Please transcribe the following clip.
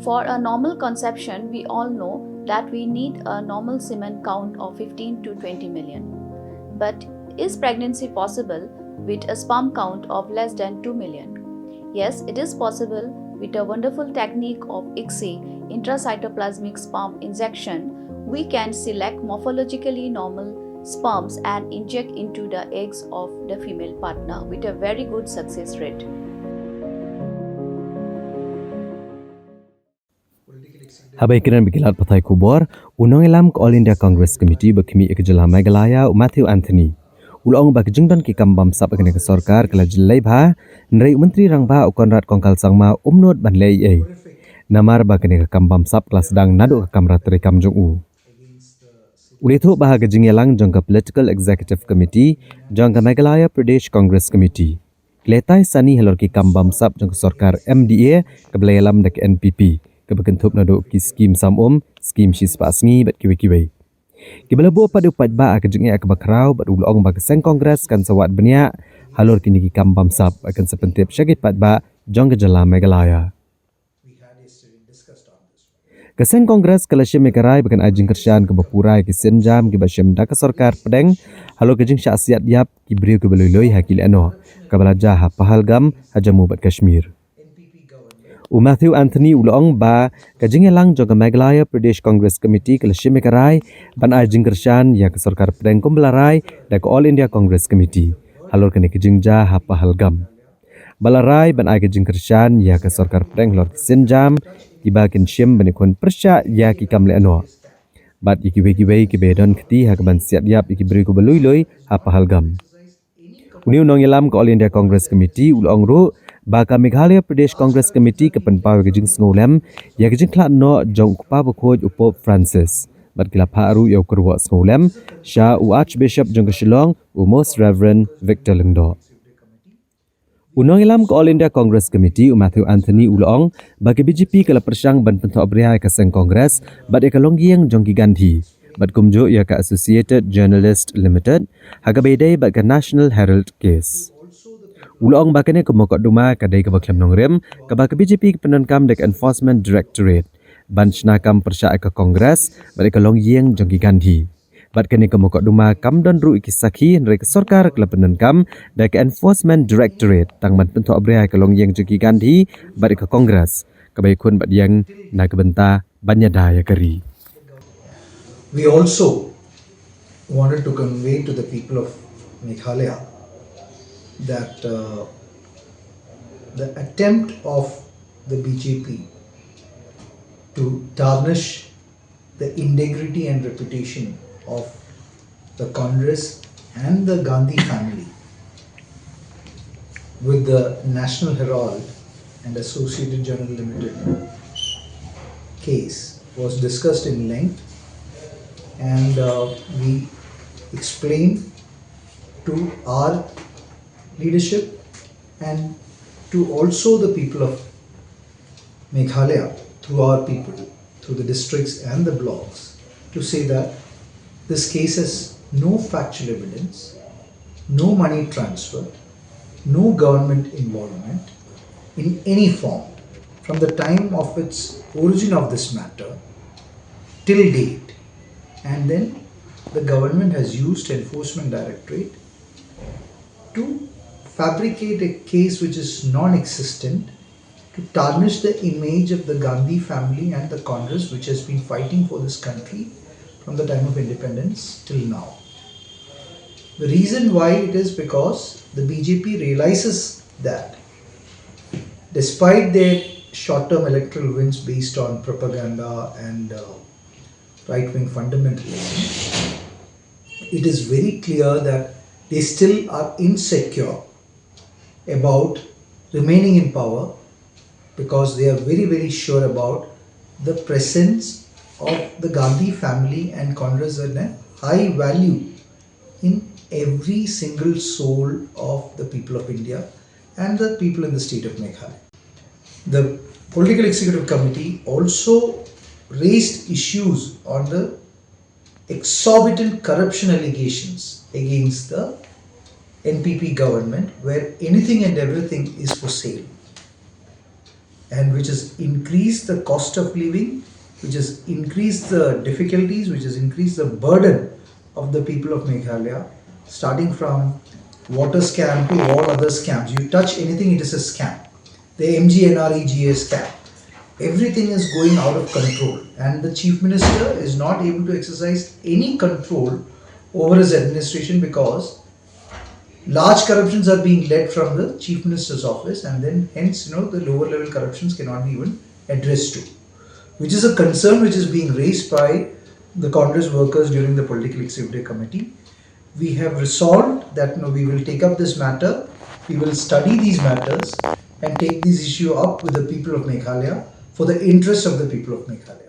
For a normal conception, we all know that we need a normal semen count of 15 to 20 million. But is pregnancy possible with a sperm count of less than 2 million? Yes, it is possible with a wonderful technique of AICC intracytoplasmic sperm injection. We can select morphologically normal sperms and inject into the eggs of the female partner with a very good success rate. Habaikiran bikilat patai kubor, unong ilam ke All India Congress Committee berkimi ikejala Meghalaya Mathew Anthony. Ulong bak jengdan ki kambam sap kene ke sarkar kala jelai bha, nrai menteri rangba ukonrat kongkal sangma umnot ban lei ei. Namar bak kene ke kambam sap kala sedang nadu ke kamra terekam jong u. Ulithu bah ke jengyalang jong ke Political Executive Committee, jong ke Meghalaya Pradesh Congress Committee. Kletai sani halor ki kambam sap jong ke sarkar MDA ke belayalam dek NPP. Kebekentup nado ki skim samom skim sispasngi bat kiwe-kiwe kibelabu padu padba akejenge akabakrau bat ulong ba keseng kongres kan sawat benia halur kini ki kambam sap akan sepentip syagit padba jong gejala Meghalaya keseng kongres kalashim mekarai bakan ajing kersyan ke bapurai ki senjam ki basyam dak sarkar pedeng halur kejing syasiat yap ki beriu ke beluloi hakil ano kabalaja ha pahalgam hajamu bat Kashmir Mathew Anthony ulong ba kajingelang joga Meghalaya Pradesh Congress Committee kalashim mekarai ban ajing kersyan ya ke sarkar pedeng kumbelarai dak All India Congress Committee halur kene kejingja ha pahalgam balarai ban ajing kersyan ya ke sarkar pedeng lor senjam ibakin syem benikon persya ya ki kamle ano bat ikiwe-kiwe ki bedon keti ha keban siat yap iki beri ku belui-lui ha pahalgam uni unong ilam ke All India Congress Committee ulong ru baka Meghalaya Pradesh Congress Committee ke penpaw ke jing snolem ya ke jing klat no jong kupa bkhoj upop Francis bat kilap haru yo kerwa snolem sha u Archbishop jong ke Shillong u Most Reverend Victor Lengdo unong ilam ke All India Congress Committee Mathew Anthony ulong bagi BJP kala persang ban pentok abriai ke seng kongres bat e kalonggiang jong ki Gandhi bat kumjo ya ke Associated Journalist Limited haga bedai bat ke National Herald case ulong bakane ke mokok duma kadai ke baklem nongrem ke bak BJP ke penankam dek Enforcement Directorate ban snakam persya ke kongres bat ke longyeng jong ki Gandhi bat kene ke mokok duma kam don ru iki sakhi nrek sarkar ke penankam dek Enforcement Directorate tang ban pentok abriai ke longyeng jong ki Gandhi bat ke kongres ke baikun bat yang na ke benta banyada ya keri. We also wanted to convey to the people of Meghalaya that the attempt of the BJP to tarnish the integrity and reputation of the Congress and the Gandhi family with the National Herald and Associated Journal Limited case was discussed in length, and we explained to our leadership and to also the people of Meghalaya through our people, through the districts and the blocks, to say that this case has no factual evidence, no money transfer, no government involvement in any form from the time of its origin of this matter till date. And then the government has used Enforcement Directorate to fabricate a case which is non-existent to tarnish the image of the Gandhi family and the Congress, which has been fighting for this country from the time of independence till now. The reason why it is because the BJP realizes that despite their short-term electoral wins based on propaganda and right-wing fundamentalism, it is very clear that they still are insecure about remaining in power because they are very, very sure about the presence of the Gandhi family and Congress at a high value in every single soul of the people of India and the people in the state of Meghalaya. The Political Executive Committee also raised issues on the exorbitant corruption allegations against the NPP government, where anything and everything is for sale. and which has increased the cost of living, which has increased the difficulties, which has increased the burden of the people of Meghalaya, starting from water scam to all other scams. You touch anything, it is a scam. The MGNREGA scam. Everything is going out of control, and the Chief Minister is not able to exercise any control over his administration because large corruptions are being led from the Chief Minister's office, and then hence the lower level corruptions cannot be even addressed to, which is a concern which is being raised by the Congress workers during the Political Executive Committee. We have resolved that we will take up this matter, we will study these matters and take this issue up with the people of Meghalaya for the interest of the people of Meghalaya.